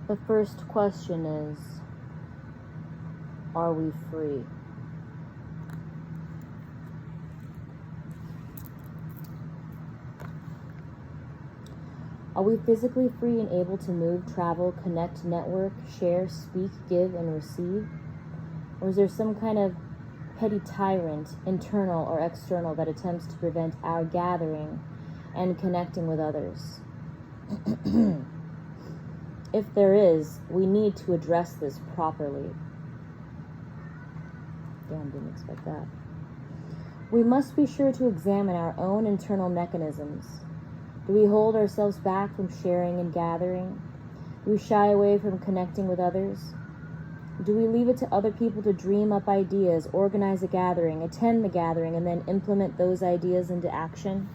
The first question is, are we free? Are we physically free and able to move, travel, connect, network, share, speak, give, and receive? Or is there some kind of petty tyrant, internal or external, that attempts to prevent our gathering and connecting with others? If there is, we need to address this properly. Damn, didn't expect that. We must be sure to examine our own internal mechanisms. Do we hold ourselves back from sharing and gathering? Do we shy away from connecting with others? Do we leave it to other people to dream up ideas, organize a gathering, attend the gathering, and then implement those ideas into action?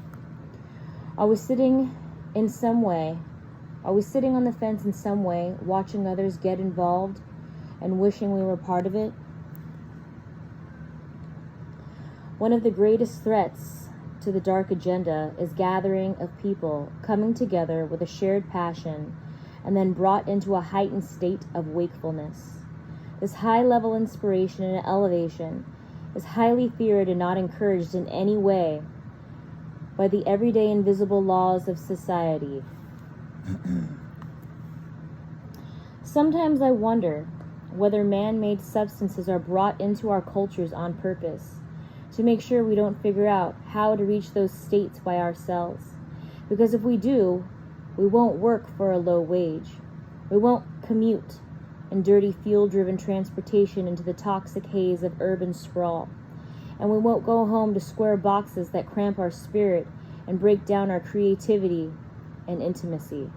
Are we sitting on the fence in some way, watching others get involved and wishing we were part of it? One of the greatest threats to the dark agenda is gathering of people coming together with a shared passion and then brought into a heightened state of wakefulness. This high-level inspiration and elevation is highly feared and not encouraged in any way by the everyday invisible laws of society. Sometimes I wonder whether man-made substances are brought into our cultures on purpose, to make sure we don't figure out how to reach those states by ourselves. Because if we do, we won't work for a low wage. We won't commute in dirty fuel-driven transportation into the toxic haze of urban sprawl. And we won't go home to square boxes that cramp our spirit and break down our creativity and intimacy.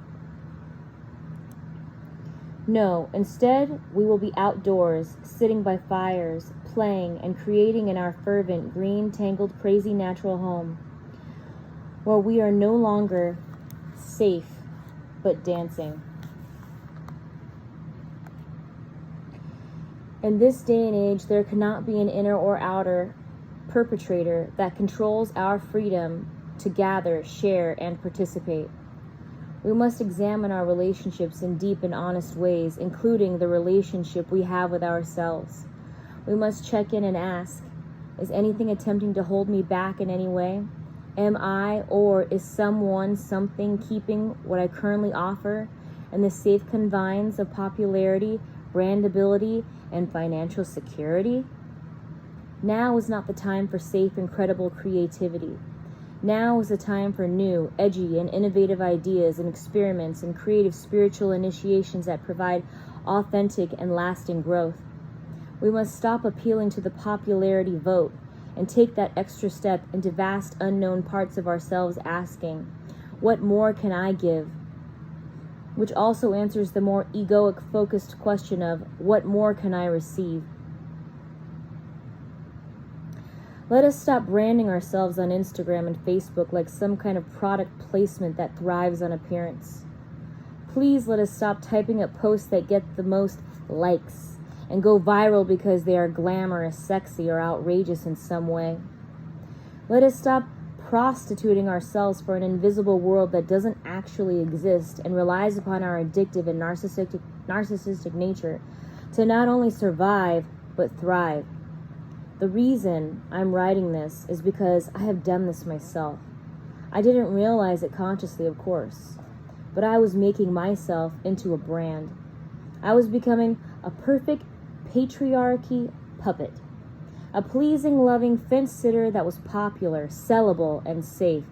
No, instead, we will be outdoors, sitting by fires, playing and creating in our fervent, green, tangled, crazy natural home, where we are no longer safe, but dancing. In this day and age, there cannot be an inner or outer perpetrator that controls our freedom to gather, share, and participate. We must examine our relationships in deep and honest ways, including the relationship we have with ourselves. We must check in and ask, is anything attempting to hold me back in any way? Am I, or is someone, something keeping what I currently offer in the safe confines of popularity, brandability, and financial security? Now is not the time for safe and credible creativity. Now is the time for new, edgy, and innovative ideas and experiments and creative spiritual initiations that provide authentic and lasting growth. We must stop appealing to the popularity vote and take that extra step into vast unknown parts of ourselves, asking, what more can I give? Which also answers the more egoic focused question of, what more can I receive? Let us stop branding ourselves on Instagram and Facebook like some kind of product placement that thrives on appearance. Please let us stop typing up posts that get the most likes and go viral because they are glamorous, sexy, or outrageous in some way. Let us stop prostituting ourselves for an invisible world that doesn't actually exist and relies upon our addictive and narcissistic nature to not only survive, but thrive. The reason I'm writing this is because I have done this myself. I didn't realize it consciously, of course, but I was making myself into a brand. I was becoming a perfect patriarchy puppet, a pleasing, loving fence sitter that was popular, sellable, and safe.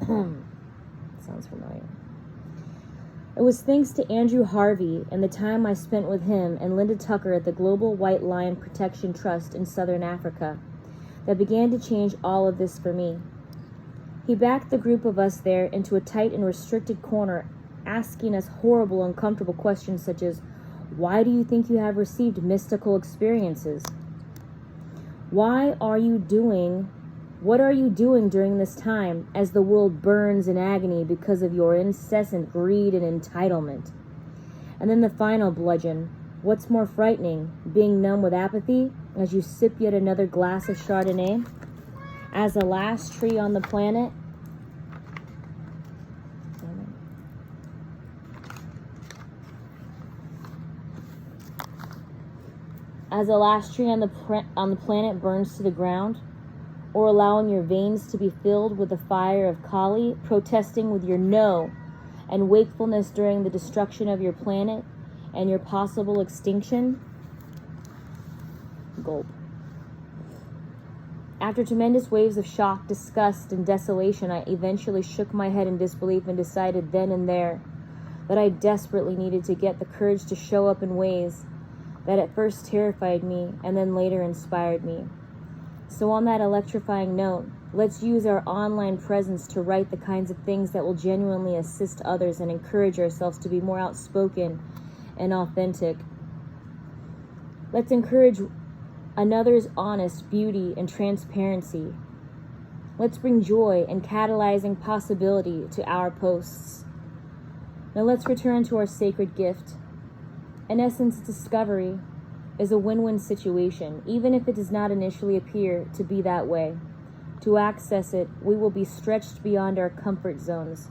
Sounds familiar. It was thanks to Andrew Harvey and the time I spent with him and Linda Tucker at the Global White Lion Protection Trust in Southern Africa that began to change all of this for me. He backed the group of us there into a tight and restricted corner, asking us horrible, uncomfortable questions such as, why do you think you have received mystical experiences? What are you doing during this time as the world burns in agony because of your incessant greed and entitlement? And then the final bludgeon. What's more frightening, being numb with apathy as you sip yet another glass of Chardonnay? As the last tree on the planet? as the last tree on the planet burns to the ground, or allowing your veins to be filled with the fire of Kali, protesting with your no and wakefulness during the destruction of your planet and your possible extinction? Gulp. After tremendous waves of shock, disgust, and desolation, I eventually shook my head in disbelief and decided then and there that I desperately needed to get the courage to show up in ways that at first terrified me and then later inspired me. So on that electrifying note, let's use our online presence to write the kinds of things that will genuinely assist others and encourage ourselves to be more outspoken and authentic. Let's encourage another's honest beauty and transparency. Let's bring joy and catalyzing possibility to our posts. Now let's return to our sacred gift. In essence, discovery is a win-win situation, even if it does not initially appear to be that way. To access it, we will be stretched beyond our comfort zones.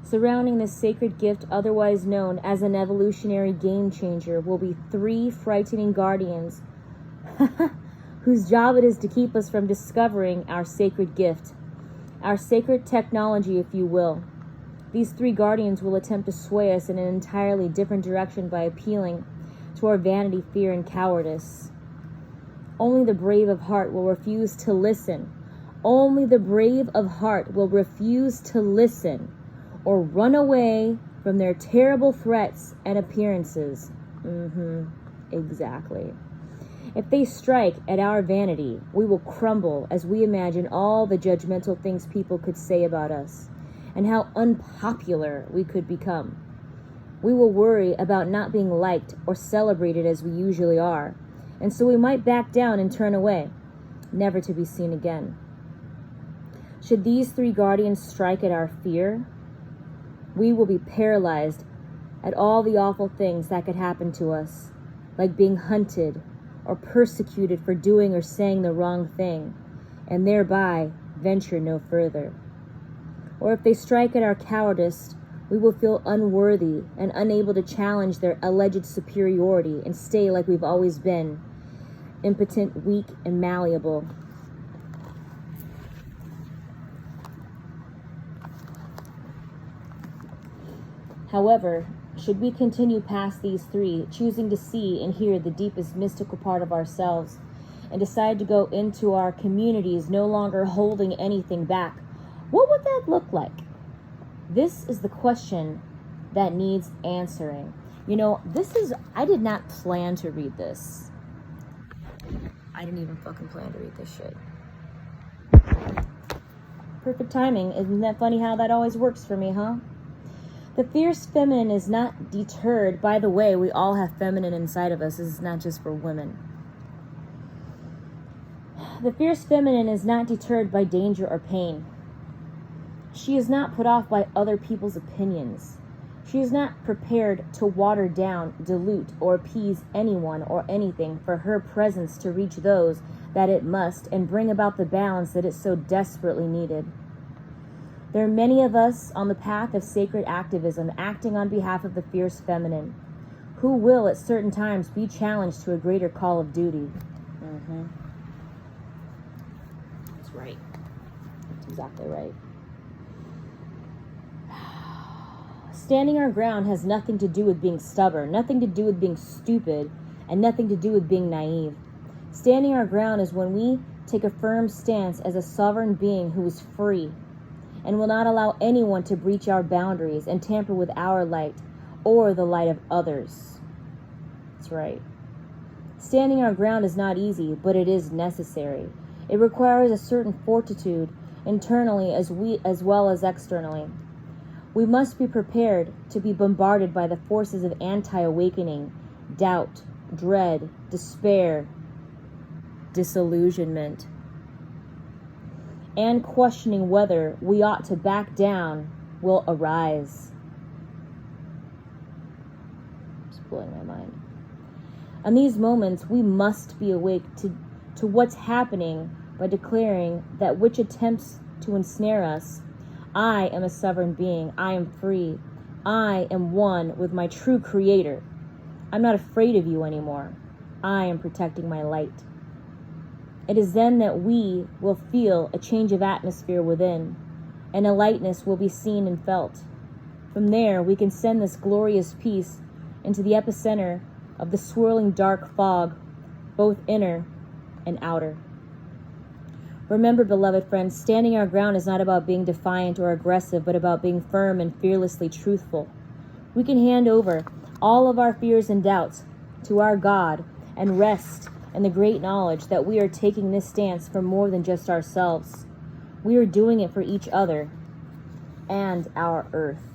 Surrounding this sacred gift, otherwise known as an evolutionary game changer, will be 3 frightening guardians whose job it is to keep us from discovering our sacred gift, our sacred technology, if you will. These 3 guardians will attempt to sway us in an entirely different direction by appealing to our vanity, fear, and cowardice. Only the brave of heart will refuse to listen. Only the brave of heart will refuse to listen or run away from their terrible threats and appearances. Exactly. If they strike at our vanity, we will crumble as we imagine all the judgmental things people could say about us and how unpopular we could become. We will worry about not being liked or celebrated as we usually are, and so we might back down and turn away, never to be seen again. Should these 3 guardians strike at our fear, we will be paralyzed at all the awful things that could happen to us, like being hunted or persecuted for doing or saying the wrong thing, and thereby venture no further. Or if they strike at our cowardice, we will feel unworthy and unable to challenge their alleged superiority and stay like we've always been, impotent, weak, and malleable. However, should we continue past these 3, choosing to see and hear the deepest mystical part of ourselves, and decide to go into our communities no longer holding anything back, what would that look like? This is the question that needs answering. You know, I did not plan to read this. I didn't even fucking plan to read this shit. Perfect timing. Isn't that funny how that always works for me, huh? The fierce feminine is not deterred. By the way, we all have feminine inside of us. This is not just for women. The fierce feminine is not deterred by danger or pain. She is not put off by other people's opinions. She is not prepared to water down, dilute, or appease anyone or anything for her presence to reach those that it must and bring about the balance that it so desperately needed. There are many of us on the path of sacred activism acting on behalf of the fierce feminine, who will at certain times be challenged to a greater call of duty. That's right. That's exactly right. Standing our ground has nothing to do with being stubborn, nothing to do with being stupid, and nothing to do with being naive. Standing our ground is when we take a firm stance as a sovereign being who is free and will not allow anyone to breach our boundaries and tamper with our light or the light of others. That's right. Standing our ground is not easy, but it is necessary. It requires a certain fortitude internally as well as externally. We must be prepared to be bombarded by the forces of anti-awakening, doubt, dread, despair, disillusionment, and questioning whether we ought to back down will arise. It's blowing my mind. In these moments, we must be awake to what's happening by declaring that which attempts to ensnare us. I am a sovereign being. I am free. I am one with my true creator. I'm not afraid of you anymore. I am protecting my light. It is then that we will feel a change of atmosphere within, and a lightness will be seen and felt. From there, we can send this glorious peace into the epicenter of the swirling dark fog, both inner and outer. Remember, beloved friends, standing our ground is not about being defiant or aggressive, but about being firm and fearlessly truthful. We can hand over all of our fears and doubts to our God and rest in the great knowledge that we are taking this stance for more than just ourselves. We are doing it for each other and our earth.